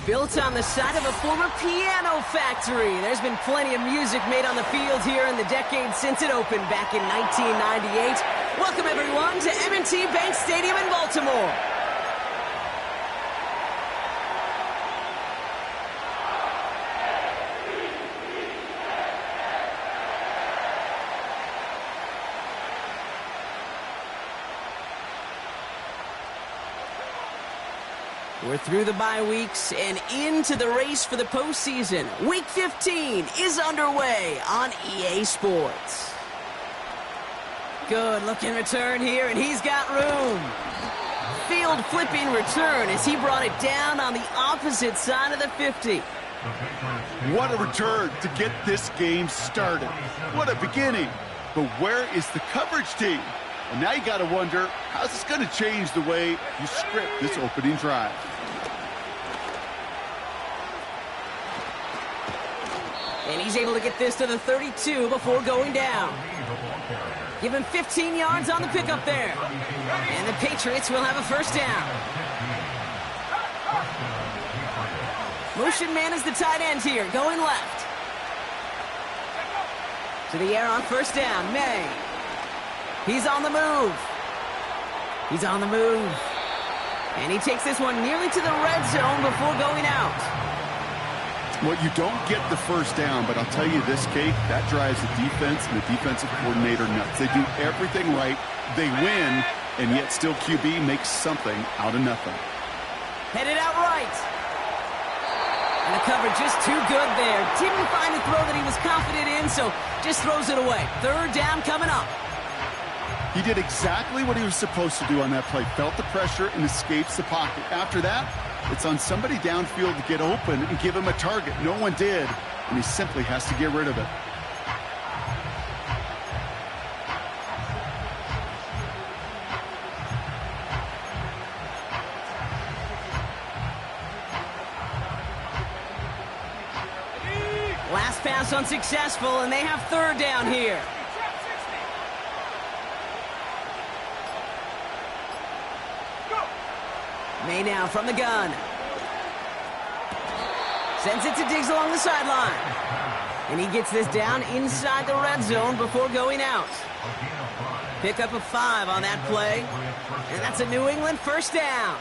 Built on the side of a former piano factory, there's been plenty of music made on the field here in the decade since it opened back in 1998. Welcome everyone to M&T Bank Stadium in Baltimore. We're through the bye weeks and into the race for the postseason. Week 15 is underway on EA Sports. Good looking return here, and he's got room. Field flipping return as he brought it down on the opposite side of the 50. What a return to get this game started. What a beginning. But where is the coverage team? And now you got to wonder, how's this going to change the way you script this opening drive? And he's able to get this to the 32 before going down. Give him 15 yards on the pickup there. And the Patriots will have a first down. Motion man is the tight end here, going left. To the air on first down, May. He's on the move. He's on the move. And he takes this one nearly to the red zone before going out. Well, you don't get the first down, but I'll tell you this, Kate, that drives the defense and the defensive coordinator nuts. They do everything right, they win, and yet still QB makes something out of nothing. Headed out right. And the coverage just too good there. Didn't find a throw that he was confident in, so just throws it away. Third down coming up. He did exactly what he was supposed to do on that play. Felt the pressure and escapes the pocket. After that, it's on somebody downfield to get open and give him a target. No one did, and he simply has to get rid of it. Last pass unsuccessful, and they have third down here. May now from the gun. Sends it to Diggs along the sideline. And he gets this down inside the red zone before going out. Pick up a 5 on that play. And that's a New England first down.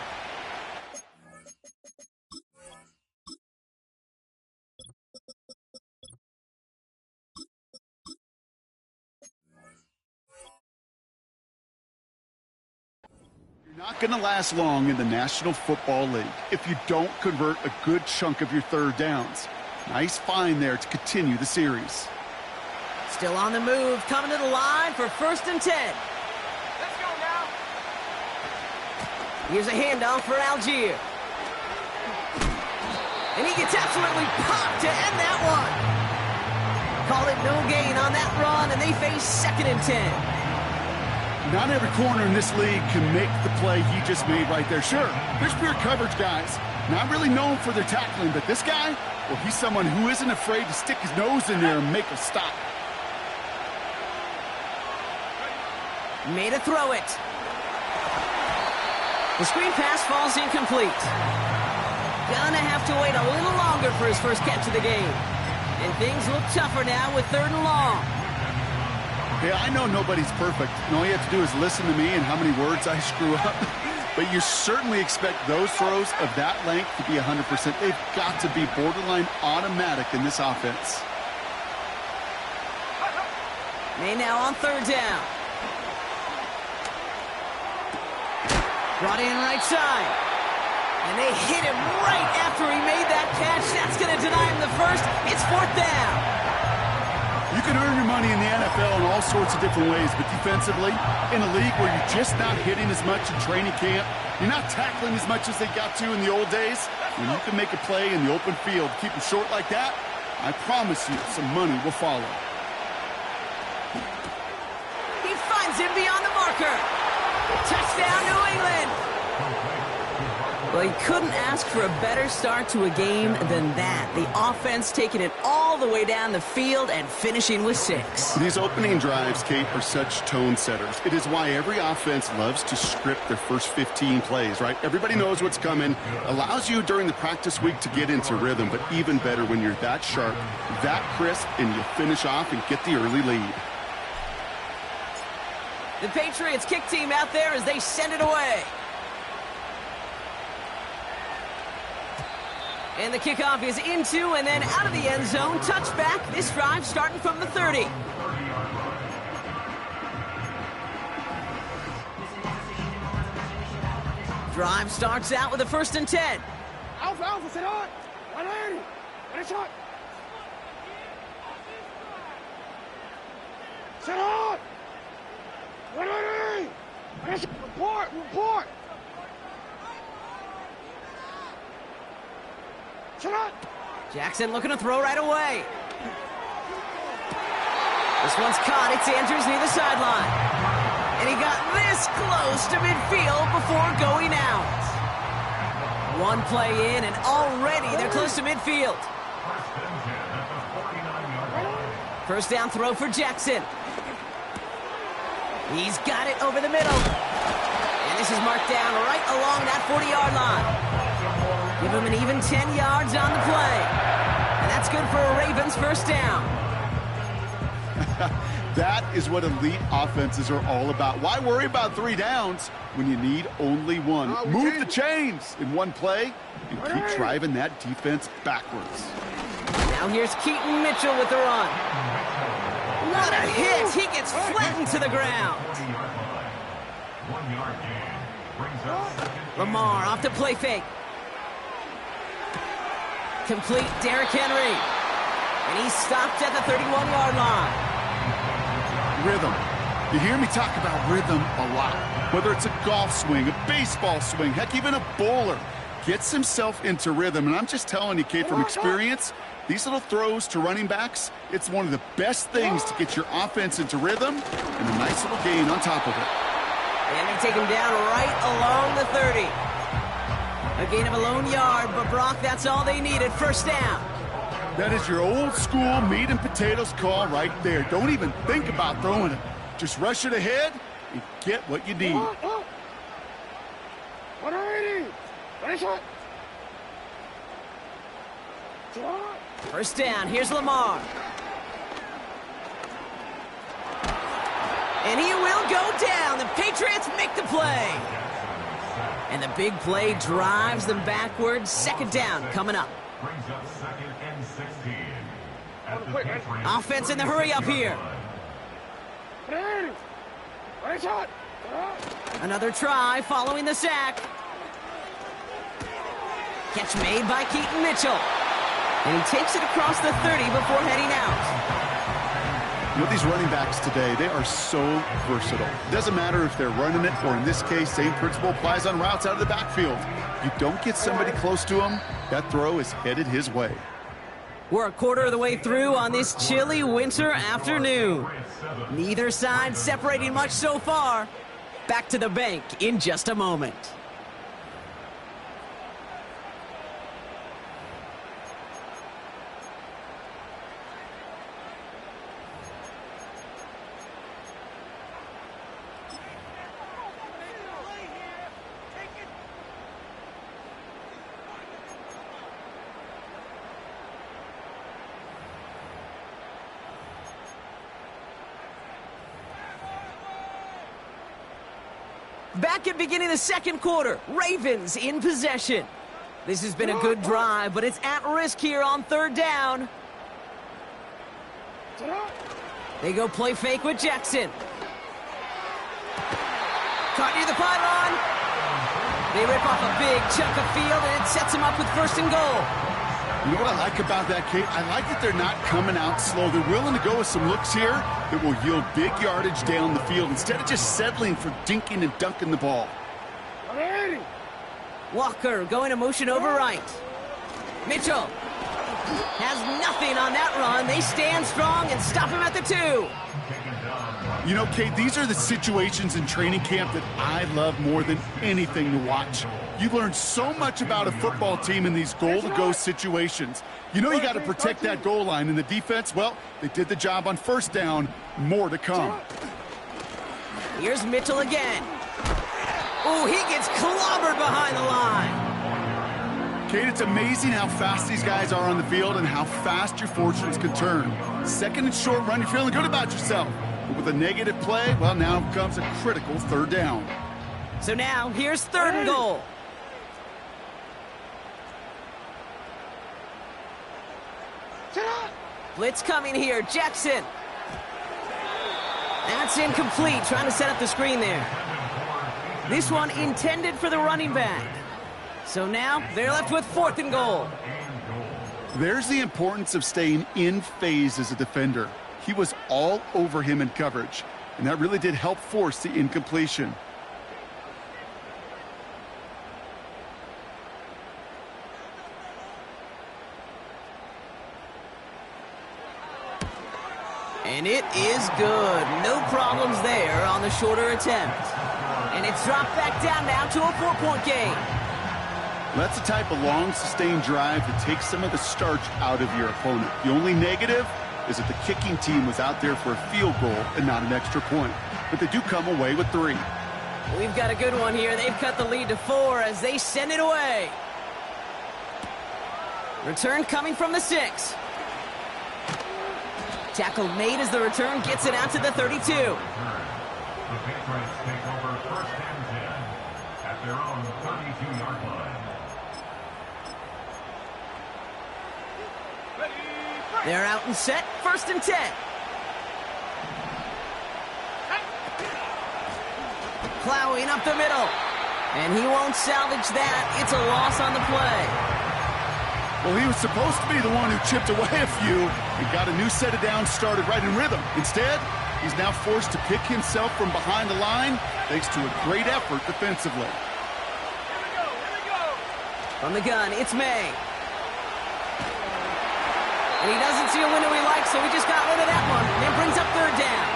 Not going to last long in the National Football League if you don't convert a good chunk of your third downs. Nice find there to continue the series. Still on the move, coming to the line for 1st and 10. Let's go now. Here's a handoff for Algier. And he gets absolutely popped to end that one. Call it no gain on that run, and they face 2nd and 10. Not every corner in this league can make the play he just made right there. Sure, there's pure coverage guys. Not really known for their tackling, but this guy, well, he's someone who isn't afraid to stick his nose in there and make a stop. Made a throw it. The screen pass falls incomplete. Gonna have to wait a little longer for his first catch of the game. And things look tougher now with 3rd and long. Yeah, I know nobody's perfect, and all you have to do is listen to me and how many words I screw up. But you certainly expect those throws of that length to be 100%. They've got to be borderline automatic in this offense. May now on 3rd down. Brought in right side. And they hit him right after he made that catch. That's going to deny him the first. It's 4th down. You can earn your money in the NFL in all sorts of different ways, but defensively, in a league where you're just not hitting as much in training camp, you're not tackling as much as they got to in the old days, when you can make a play in the open field, keep them short like that, I promise you some money will follow. He finds him beyond the marker. Touchdown, New England. Well, you couldn't ask for a better start to a game than that. The offense taking it all the way down the field and finishing with 6. These opening drives, Kate, are such tone setters. It is why every offense loves to script their first 15 plays, right? Everybody knows what's coming. Allows you during the practice week to get into rhythm, but even better when you're that sharp, that crisp, and you finish off and get the early lead. The Patriots kick team out there as they send it away. And the kickoff is into and then out of the end zone. Touchback. This drive starting from the 30. Drive starts out with a 1st and 10. Alpha, sit on. 180. Finish shot. Sit on. 180. Finish. Report. Jackson looking to throw right away. This one's caught. It's Andrews near the sideline. And he got this close to midfield before going out. One play in, and already they're close to midfield. 1st down throw for Jackson. He's got it over the middle. And this is marked down right along that 40-yard line. Give him an even 10 yards on the play. And that's good for a Ravens 1st down. That is what elite offenses are all about. Why worry about 3 downs when you need only 1? Move the chains in one play and keep driving that defense backwards. Now here's Keaton Mitchell with the run. What a hit! He gets flattened to the ground. Lamar off to play fake. Complete Derrick Henry. And he's stopped at the 31-yard line. Rhythm. You hear me talk about rhythm a lot. Whether it's a golf swing, a baseball swing, heck, even a bowler gets himself into rhythm. And I'm just telling you, Kate, from experience, these little throws to running backs, it's one of the best things to get your offense into rhythm and a nice little gain on top of it. And they take him down right along the 30. A gain of a lone yard, but Brock, that's all they needed. 1st down. That is your old school meat and potatoes call right there. Don't even think about throwing it. Just rush it ahead and get what you need. 180. Finish it. 1st down. Here's Lamar. And he will go down. The Patriots make the play. And the big play drives them backwards. 2nd down coming up. Offense in the hurry up here. Another try following the sack. Catch made by Keaton Mitchell. And he takes it across the 30 before heading out. You know, these running backs today, they are so versatile. Doesn't matter if they're running it, or in this case, same principle applies on routes out of the backfield. You don't get somebody close to him, that throw is headed his way. We're a quarter of the way through on this chilly winter afternoon. Neither side separating much so far. Back to the bank in just a moment. Back at beginning of the 2nd quarter, Ravens in possession. This has been a good drive, but it's at risk here on 3rd down. They go play fake with Jackson. Caught near the pylon. They rip off a big chunk of field, and it sets them up with 1st and goal. You know what I like about that, Kate? I like that they're not coming out slow. They're willing to go with some looks here that will yield big yardage down the field instead of just settling for dinking and dunking the ball. Walker going to motion over right. Mitchell has nothing on that run. They stand strong and stop him at the 2. You know, Kate, these are the situations in training camp that I love more than anything to watch. You learn so much about a football team in these goal-to-go situations. You know you got to protect that goal line, and the defense, well, they did the job on first down. More to come. Here's Mitchell again. Oh, he gets clobbered behind the line. Kate, it's amazing how fast these guys are on the field and how fast your fortunes can turn. Second and short run, you're feeling good about yourself. But with a negative play, well, now comes a critical third down. So now, here's third and goal. Blitz coming here, Jackson. That's incomplete, trying to set up the screen there. This one intended for the running back. So now, they're left with fourth and goal. There's the importance of staying in phase as a defender. He was all over him in coverage, and that really did help force the incompletion. And it is good. No problems there on the shorter attempt. And it's dropped back down now to a 4-point game. That's the type of long, sustained drive that takes some of the starch out of your opponent. The only negative is that the kicking team was out there for a field goal and not an extra point. But they do come away with 3. We've got a good one here. They've cut the lead to 4 as they send it away. Return coming from the 6. Tackle made as the return gets it out to the 32. The Patriots take over first and 10 at their own 32-yard line. They're out and set, first and 10. Plowing up the middle. And he won't salvage that. It's a loss on the play. Well, he was supposed to be the one who chipped away a few and got a new set of downs started right in rhythm. Instead, he's now forced to pick himself from behind the line thanks to a great effort defensively. Here we go. From the gun, it's May. And he doesn't see a window he likes, so he just got rid of that one. And brings up third down.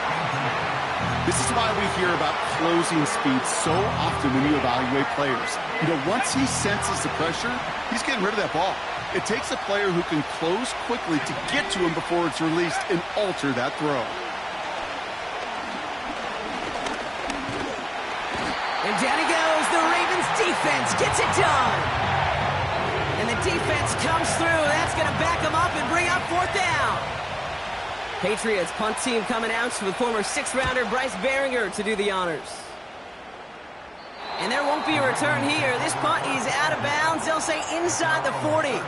This is why we hear about closing speed so often when you evaluate players. You know, once he senses the pressure, he's getting rid of that ball. It takes a player who can close quickly to get to him before it's released and alter that throw. And down he goes. The Ravens defense gets it done. And the defense comes through. That's going to back him up and bring up fourth down. Patriots punt team coming out with former 6th-rounder Bryce Baringer to do the honors. And there won't be a return here. This punt is out of bounds. They'll say inside the 40.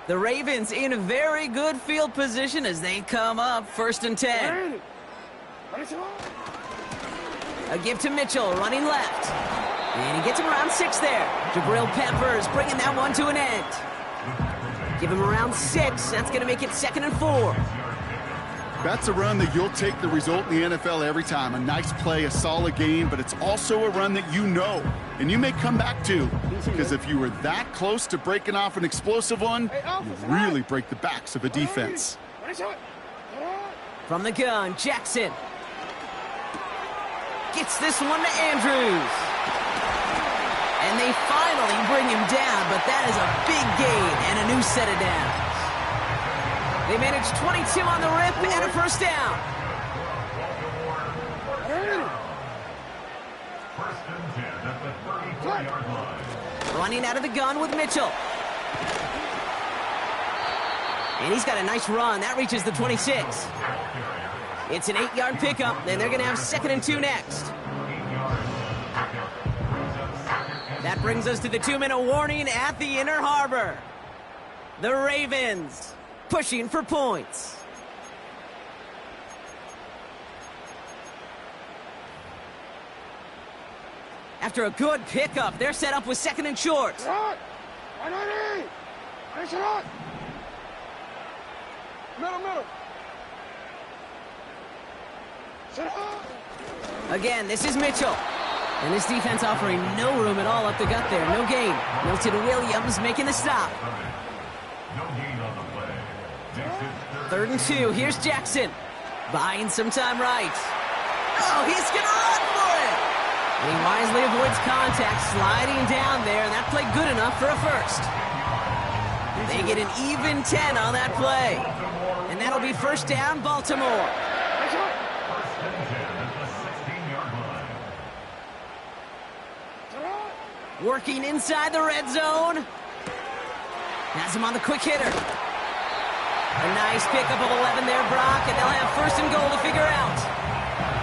The Ravens in a very good field position as they come up first and 10. A give to Mitchell, running left. And he gets him around 6 there. Jabril Peppers bringing that one to an end. Give him around 6. That's going to make it 2nd and 4. That's a run that you'll take the result in the NFL every time. A nice play, a solid game, but it's also a run that you know and you may come back to. Because if you were that close to breaking off an explosive one, you really break the backs of a defense. From the gun, Jackson. Gets this one to Andrews. And they finally bring him down, but that is a big gain and a new set of downs. They managed 22 on the rip and a first down. First and 10 at the 33-yard line. Running out of the gun with Mitchell. And he's got a nice run. That reaches the 26. It's an 8-yard pickup, and they're going to have 2nd and 2 next. That brings us to the 2-minute warning at the Inner Harbor. The Ravens pushing for points. After a good pickup, they're set up with 2nd and short. Again, this is Mitchell. And this defense offering no room at all up the gut there. No gain. Milton Williams making the stop. No gain on the play. 3rd and 2. Here's Jackson. Buying some time right. Oh, he's going to run for it. And he wisely avoids contact, sliding down there, and that played good enough for a first. They get an even 10 on that play. And that'll be 1st down, Baltimore. Working inside the red zone. Has him on the quick hitter. A nice pickup of 11 there, Brock, and they'll have 1st and goal to figure out.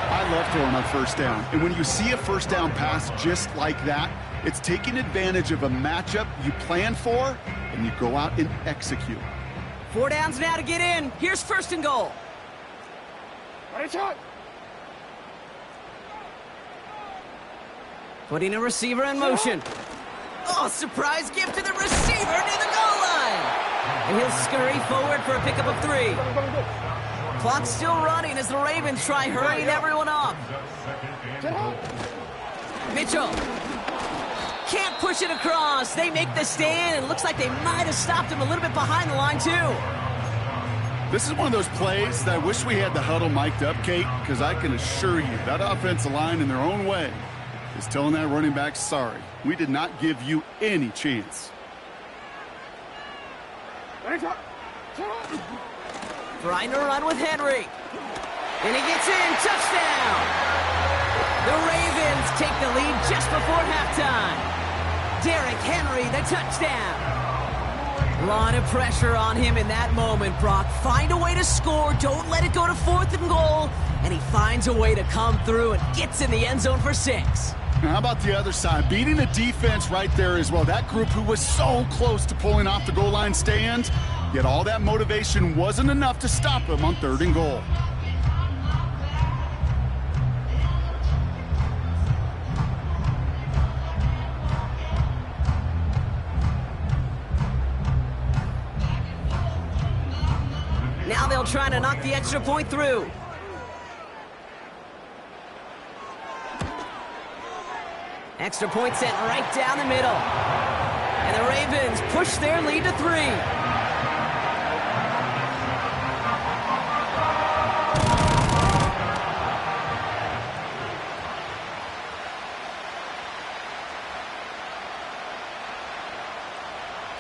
I love throwing on 1st down. And when you see a 1st down pass just like that, it's taking advantage of a matchup you plan for, and you go out and execute. 4 downs now to get in. Here's 1st and goal. Putting a receiver in motion. Oh, surprise gift to the receiver near the goal line. And he'll scurry forward for a pickup of 3. Clock's still running as the Ravens try hurrying everyone up. Mitchell. Can't push it across. They make the stand, and it looks like they might have stopped him a little bit behind the line, too. This is one of those plays that I wish we had the huddle mic'd up, Kate, because I can assure you that offensive line in their own way is telling that running back, sorry, we did not give you any chance. Trying to run with Henry. And he gets in. Touchdown! The Ravens take the lead just before halftime. Derrick Henry, the touchdown. A lot of pressure on him in that moment, Brock. Find a way to score. Don't let it go to 4th and goal. And he finds a way to come through and gets in the end zone for 6. Now, how about the other side? Beating the defense right there as well. That group who was so close to pulling off the goal line stand, yet all that motivation wasn't enough to stop him on 3rd and goal. Now they'll try to knock the extra point through. Extra point sent right down the middle. And the Ravens push their lead to 3.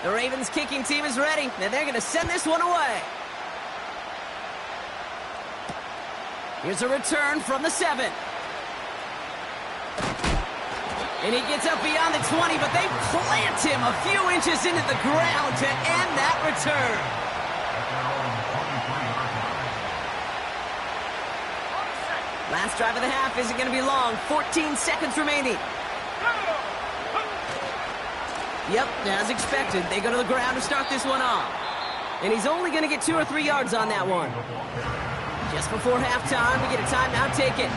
The Ravens kicking team is ready, and they're going to send this one away. Here's a return from the 7. And he gets up beyond the 20, but they plant him a few inches into the ground to end that return. Last drive of the half isn't going to be long. 14 seconds remaining. Yep, as expected, they go to the ground to start this one off. And he's only going to get 2 or 3 yards on that one. Just before halftime, we get a timeout taken.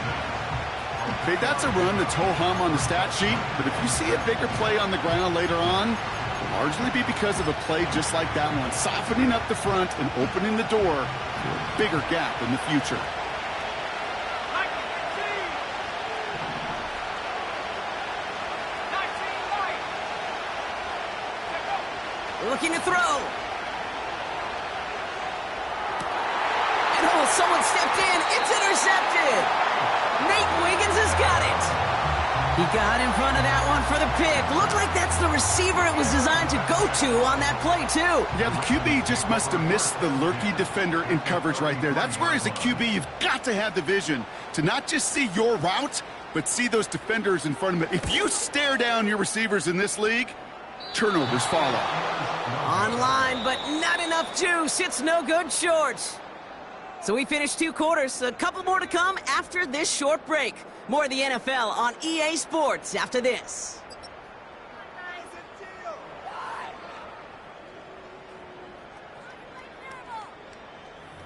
Okay, that's a run that's ho-hum on the stat sheet, but if you see a bigger play on the ground later on, it'll largely be because of a play just like that one, softening up the front and opening the door to a bigger gap in the future. Looking to throw. And oh, someone stepped in. It's intercepted. Nate Wiggins has got it. He got in front of that one for the pick. Looked like that's the receiver it was designed to go to on that play, too. Yeah, the QB just must have missed the lurky defender in coverage right there. That's where, as a QB, you've got to have the vision to not just see your route, but see those defenders in front of it. If you stare down your receivers in this league, turnovers follow. Online, but not enough juice. It's no good short. So we finished 2 quarters. A couple more to come after this short break. More of the NFL on EA Sports after this.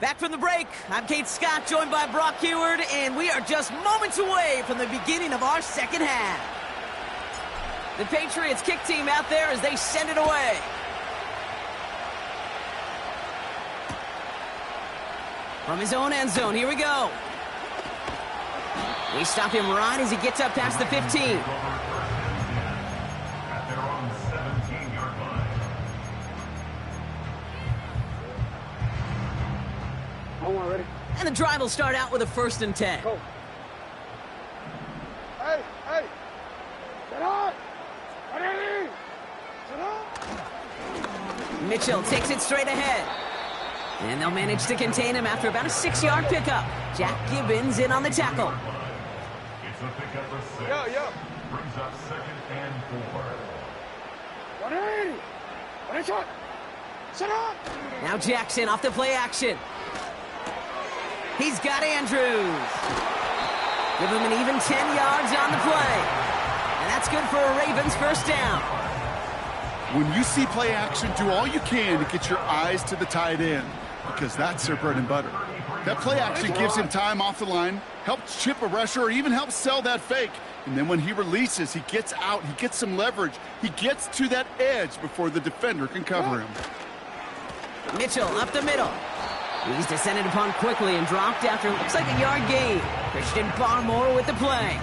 Back from the break, I'm Kate Scott, joined by Brock Heward, and we are just moments away from the beginning of our second half. The Patriots kick team out there as they send it away. From his own end zone, here we go. We stop him right as he gets up past the 15. At their own 17-yard line. Hold on, ready? And the drive will start out with a 1st and 10. Go. Hey, hey. Get up. Ready. Get up. Mitchell takes it straight ahead. And they'll manage to contain him after about a 6-yard pickup. Jack Gibbons in on the tackle. It's a pickup of 6. Yo. Brings up 2nd and 4. Ready. Ready, shot. Set up. Now Jackson off the play action. He's got Andrews. Give him an even 10 yards on the play. And that's good for a Ravens 1st down. When you see play action, do all you can to get your eyes to the tight end, because that's their bread and butter. That play action gives him time off the line, helps chip a rusher, or even helps sell that fake. And then when he releases, he gets out, he gets some leverage. He gets to that edge before the defender can cover him. Mitchell up the middle. He's descended upon quickly and dropped after looks like a yard gain. Christian Barmore with the play.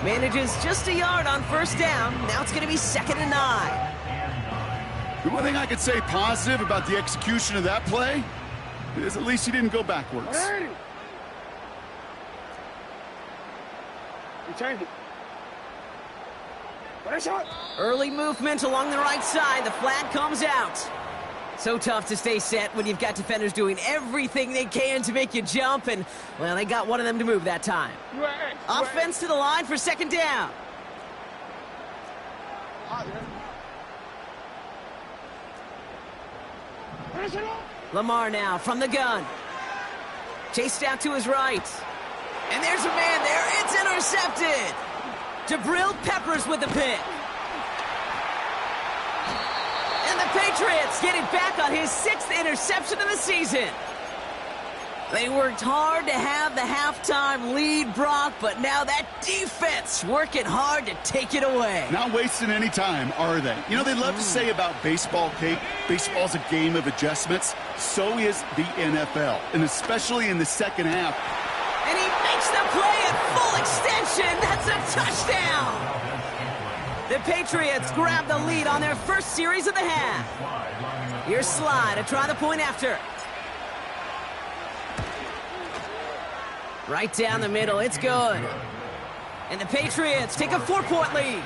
Manages just a yard on 1st down. Now it's going to be 2nd and 9. The one thing I could say positive about the execution of that play is at least he didn't go backwards. Ready. You change it. Ready, shot. Early movement along the right side. The flag comes out. So tough to stay set when you've got defenders doing everything they can to make you jump, and, well, they got one of them to move that time. Offense to the line for 2nd down. Lamar now from the gun. Chased out to his right. And there's a man there. It's intercepted. Jabril Peppers with the pick. And the Patriots get it back on his 6th interception of the season. They worked hard to have the halftime lead, Brock, but now that defense working hard to take it away. Not wasting any time, are they? You know, they love to say about baseball, Kate, baseball's a game of adjustments. So is the NFL, and especially in the 2nd half. And he makes the play at full extension. That's a touchdown. The Patriots grab the lead on their 1st series of the half. Here's Slye to try the point after. Right down the middle, it's good. And the Patriots take a 4-point lead.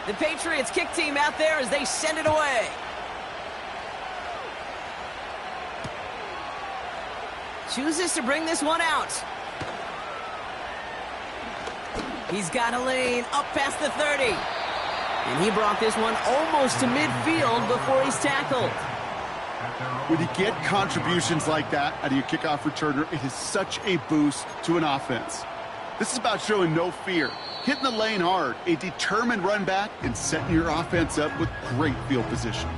The Patriots kick team out there as they send it away. Chooses to bring this one out. He's got a lane up past the 30. And he brought this one almost to midfield before he's tackled. When you get contributions like that out of your kickoff returner, it is such a boost to an offense. This is about showing no fear, hitting the lane hard, a determined run back, and setting your offense up with great field position.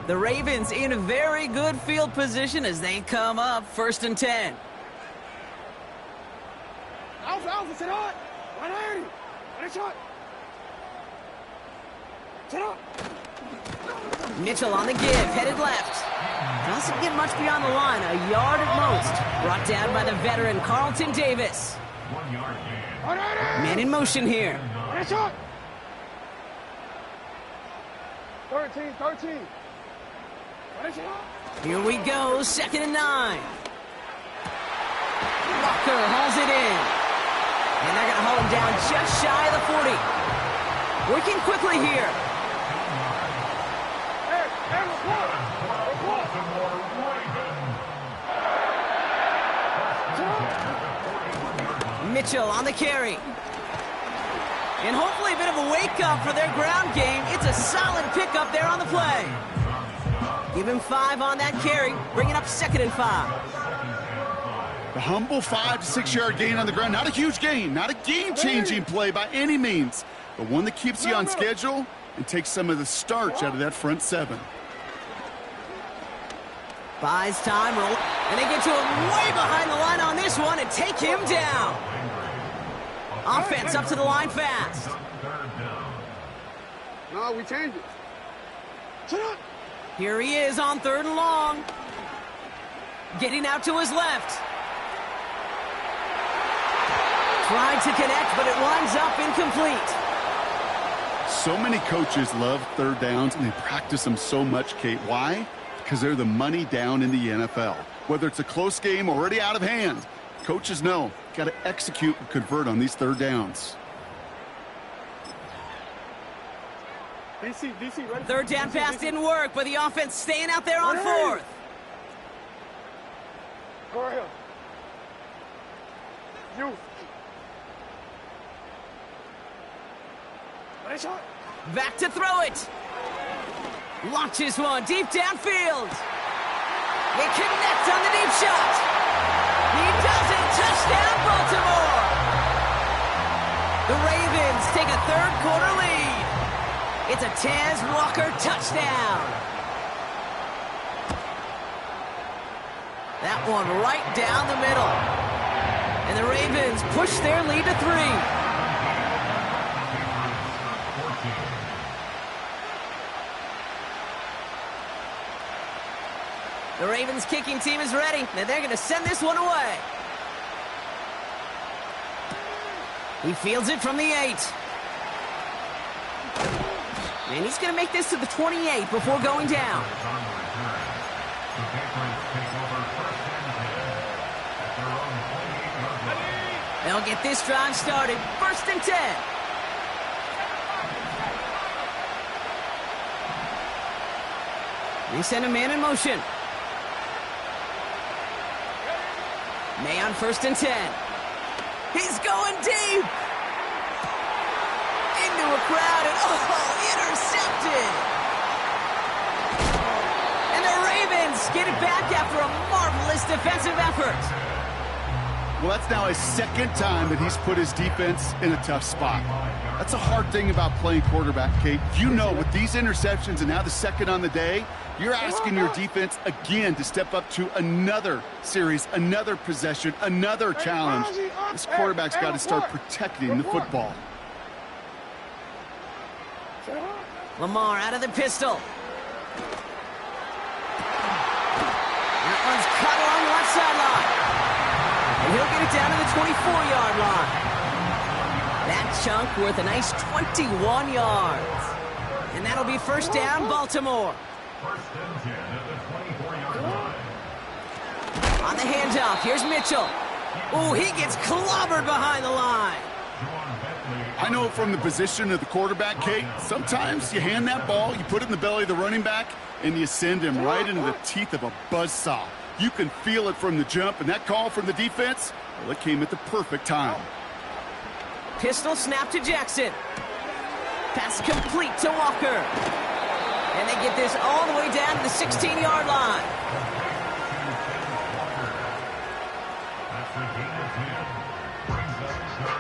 The Ravens in a very good field position as they come up 1st and 10. Alpha, set up. 180. Ready, shot. Set up. Mitchell on the give, headed left. Doesn't get much beyond the line, a yard at most. Brought down by the veteran Carlton Davis. 1 yard gain. 180. Man in motion here. Ready, shot. 13. Ready, shot. Here we go, 2nd and 9. Walker hauls it in. And they're going to haul him down just shy of the 40. Working quickly here. Mitchell on the carry. And hopefully a bit of a wake-up for their ground game. It's a solid pickup there on the play. Give him 5 on that carry. Bring it up 2nd and 5. The humble 5 to 6 yard gain on the ground. Not a huge gain, not a game-changing play by any means, but one that keeps you on schedule and takes some of the starch out of that front 7. Buys time, roll, and they get to him way behind the line on this one and take him down. Offense up to the line fast. No, we change it. Shut up. Here he is on 3rd and long. Getting out to his left. Tried to connect, but it winds up incomplete. So many coaches love 3rd downs, and they practice them so much, Kate. Why? Because they're the money down in the NFL. Whether it's a close game already out of hand, coaches know, got to execute and convert on these 3rd downs. DC, ready? 3rd down pass didn't work, but the offense staying out there on 4th. Go ahead. You. Nice shot. Back to throw it. Launches one deep downfield. They connect on the deep shot. He does it. Touchdown, Baltimore. The Ravens take a 3rd quarter lead. It's a Tez Walker touchdown. That one right down the middle. And the Ravens push their lead to 3. The Ravens kicking team is ready, and they're going to send this one away. He fields it from the 8. And he's going to make this to the 28 before going down. They'll get this drive started. 1st and 10. They send a man in motion. May on 1st and 10. He's going deep. Into a crowd and intercepted. And the Ravens get it back after a marvelous defensive effort. Well, that's now his 2nd time that he's put his defense in a tough spot. That's a hard thing about playing quarterback, Kate. You know, with these interceptions and now the 2nd on the day, you're asking your defense again to step up to another series, another possession, another challenge. This quarterback's got to start protecting the football. Lamar out of the pistol. That one's cut along the left sideline. And he'll get it down to the 24-yard line. That chunk worth a nice 21 yards. And that'll be 1st down, Baltimore. 1st and 10 at the 24-yard line. On the handoff, here's Mitchell. Oh, he gets clobbered behind the line. I know from the position of the quarterback, Kate, sometimes you hand that ball, you put it in the belly of the running back, and you send him right into the teeth of a buzzsaw. You can feel it from the jump, and that call from the defense, well, it came at the perfect time. Pistol snap to Jackson. Pass complete to Walker. And they get this all the way down to the 16-yard line. That's the gain of 10. Brings up 3rd and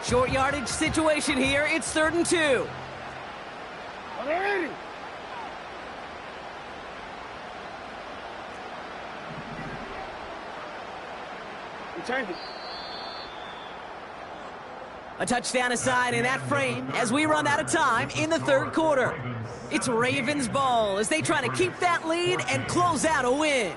2. Short yardage situation here. It's 3rd and 2. Change it. A touchdown aside in that frame as we run out of time in the 3rd quarter. It's Ravens ball as they try to keep that lead and close out a win.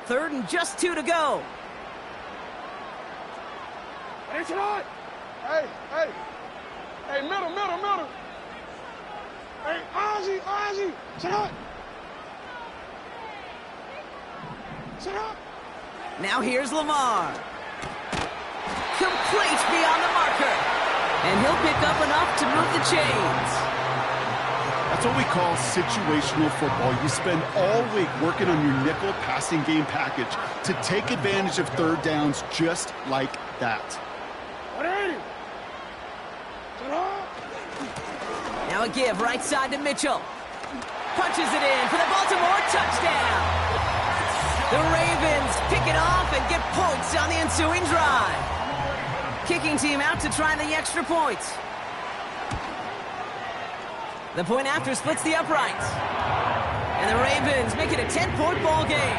3rd and just 2 to go. Hey, middle. Hey, Ozzy, sit up. Now here's Lamar. Complete beyond the marker. And he'll pick up enough to move the chains. That's what we call situational football. You spend all week working on your nickel passing game package to take advantage of 3rd downs just like that. Now a give right side to Mitchell. Punches it in for the Baltimore touchdown. The Ravens pick it off and get points on the ensuing drive. Kicking team out to try the extra points. The point after splits the uprights. And the Ravens make it a 10-point ball game.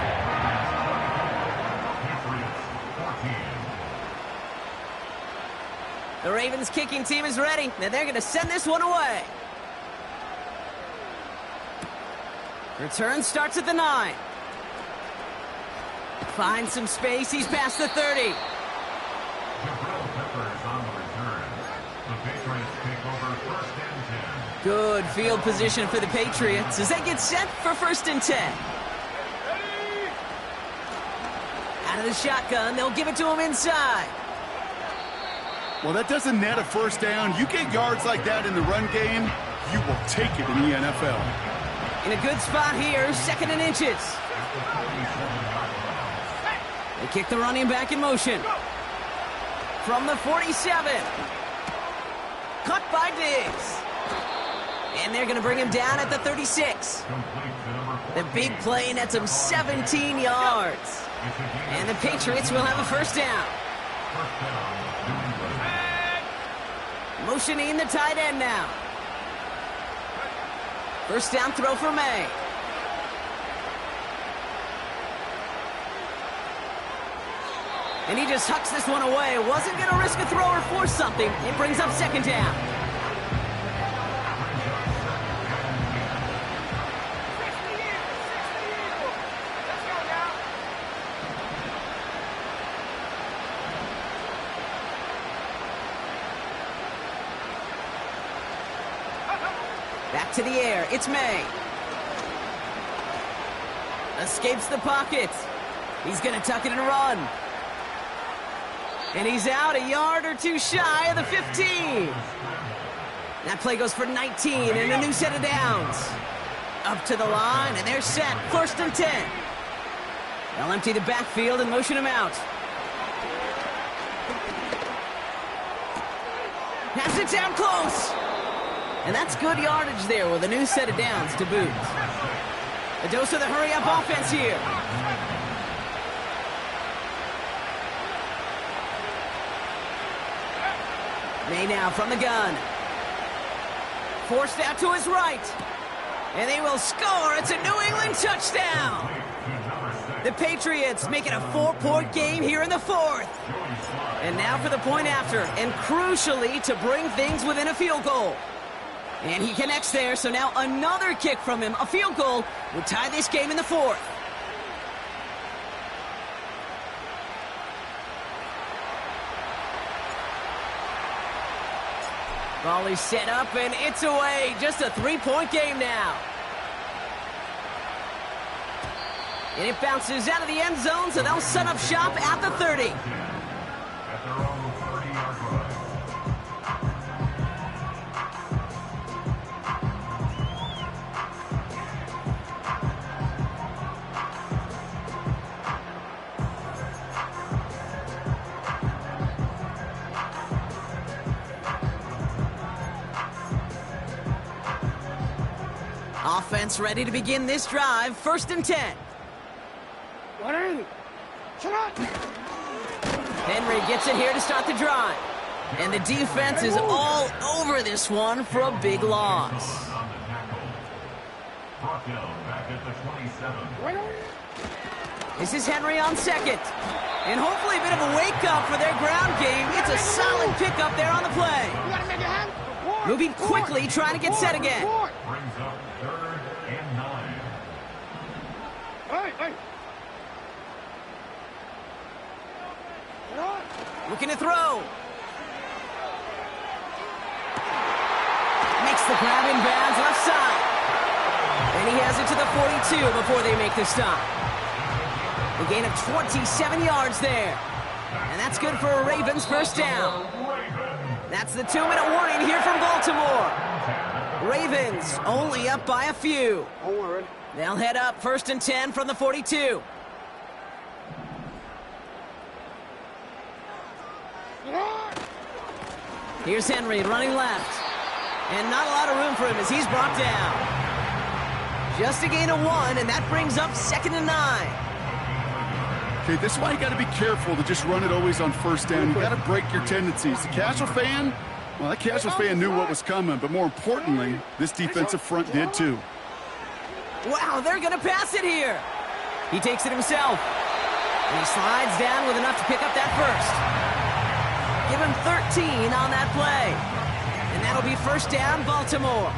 The Ravens kicking team is ready, and they're going to send this one away. Return starts at the 9. Finds some space. He's past the 30. Good field position for the Patriots as they get set for 1st and 10. Out of the shotgun, they'll give it to him inside. Well, that doesn't net a 1st down. You get yards like that in the run game, you will take it in the NFL. In a good spot here, 2nd and inches. They kick the running back in motion. From the 47. Cut by Diggs. And they're going to bring him down at the 36. The big play nets him 17 yards. And the Patriots will have a 1st down. Motioning the tight end now. 1st down throw for May. And he just hucks this one away. Wasn't going to risk a throw or force something. It brings up 2nd down. Back to the air. It's May. Escapes the pocket. He's going to tuck it and run. And he's out a yard or 2 shy of the 15. That play goes for 19 and a new set of downs. Up to the line, and they're set. 1st and 10. They'll empty the backfield and motion him out. Pass it down close. And that's good yardage there with a new set of downs to boot. A dose of the hurry-up offense here. May now from the gun. Forced out to his right. And they will score. It's a New England touchdown. The Patriots make it a 4-point game here in the 4th. And now for the point after. And crucially to bring things within a field goal. And he connects there, so now another kick from him. A field goal would tie this game in the 4th. Ball is set up, and it's away. Just a 3-point game now. And it bounces out of the end zone, so they'll set up shop at the 30. At their own 30-yard line. Offense ready to begin this drive. 1st and 10. Henry gets it here to start the drive. And the defense is all over this one for a big loss. This is Henry on 2nd. And hopefully a bit of a wake-up for their ground game. It's a solid pickup there on the play. Moving quickly, trying to get set again. Brings up 3rd and 9. Hey! Looking to throw. Makes the grab in bounds left side. And he has it to the 42 before they make the stop. A gain of 27 yards there. And that's good for a Ravens first down. That's the 2-minute warning here from Baltimore. Ravens only up by a few. They'll head up 1st and 10 from the 42. Here's Henry running left. And not a lot of room for him as he's brought down. Just a gain of 1, and that brings up 2nd and 9. Okay, this is why you got to be careful to just run it always on first down. You got to break your tendencies. The casual fan, well, that casual fan knew what was coming, but more importantly, this defensive front did too. Wow, they're going to pass it here. He takes it himself. And he slides down with enough to pick up that first. Give him 13 on that play. And that'll be first down, Baltimore.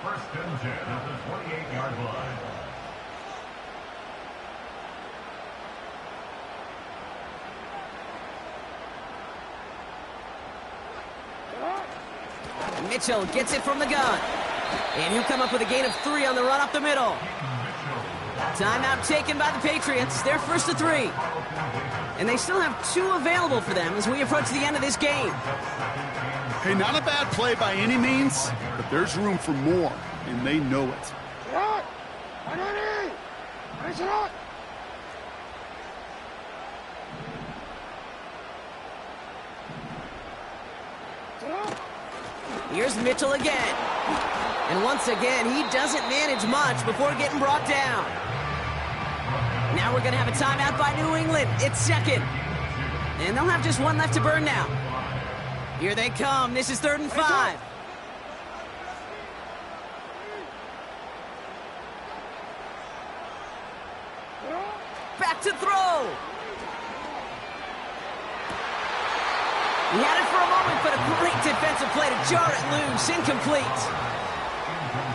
First and 10 at the 28-yard line. Mitchell gets it from the gun. And he'll come up with a gain of 3 on the run up the middle. Timeout taken by the Patriots. They're 1st to 3. And they still have 2 available for them as we approach the end of this game. Hey, not a bad play by any means, but there's room for more, and they know it. Here's Mitchell again. And once again, he doesn't manage much before getting brought down. Now we're going to have a timeout by New England. It's 2nd. And they'll have just 1 left to burn now. Here they come. This is 3rd and 5. Back to throw. He had it for a moment, but a great defensive play to jar it loose. Incomplete.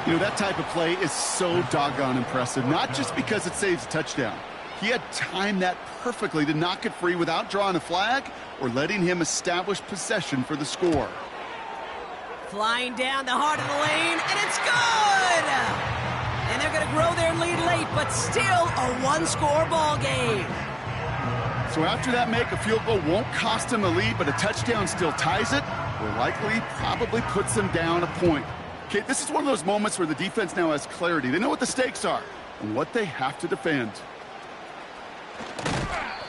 You know, that type of play is so doggone impressive, not just because it saves a touchdown. He had timed that perfectly to knock it free without drawing a flag or letting him establish possession for the score. Flying down the heart of the lane, and it's good! And they're going to grow their lead late, but still a 1-score ball game. So after that make, a field goal won't cost him a lead, but a touchdown still ties it, or likely probably puts them down a point. Okay, this is one of those moments where the defense now has clarity. They know what the stakes are and what they have to defend.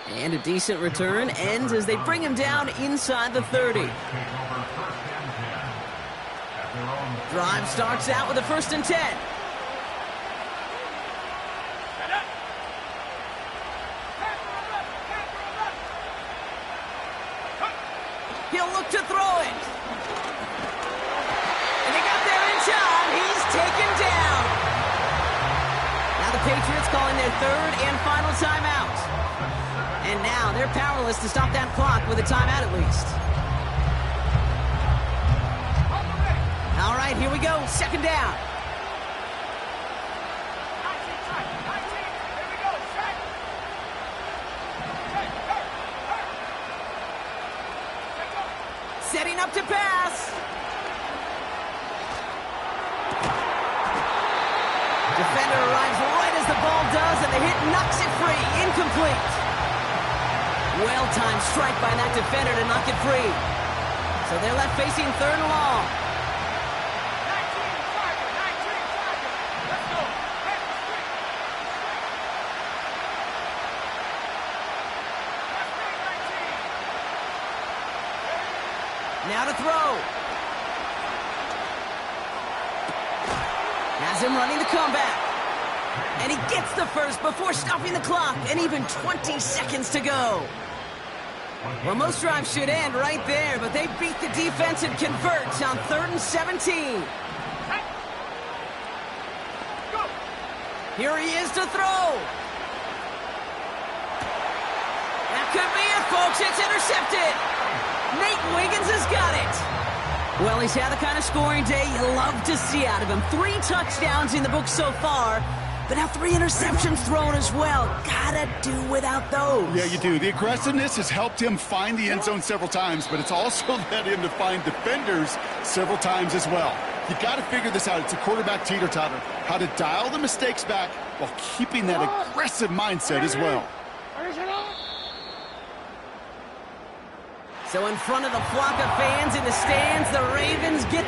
And a decent return ends as they bring him down inside the 30. Drive starts out with a 1st and 10. He'll look to throw it. And he got there in time. He's taken down. Now the Patriots calling their 3rd and final timeout. And now they're powerless to stop that clock with a timeout at least. All right, here we go. 2nd down. Setting up to pass. Defender arrives right as the ball does, and the hit knocks it free. Incomplete. Well-timed strike by that defender to knock it free. So they're left facing 3rd and long. Now to throw. Has him running the comeback. And he gets the first before stopping the clock, and even 20 seconds to go. Well, most drives should end right there, but they beat the defense and convert on 3rd and 17. Here he is to throw. That could be it, folks. It's intercepted. Nate Wiggins has got it. Well, he's had the kind of scoring day you love to see out of him. 3 touchdowns in the book so far. But now 3 interceptions thrown as well. Gotta do without those. Yeah, you do. The aggressiveness has helped him find the end zone several times, but it's also led him to find defenders several times as well. You got to figure this out. It's a quarterback teeter-totter. How to dial the mistakes back while keeping that aggressive mindset as well. So in front of the flock of fans in the stands, the Ravens get the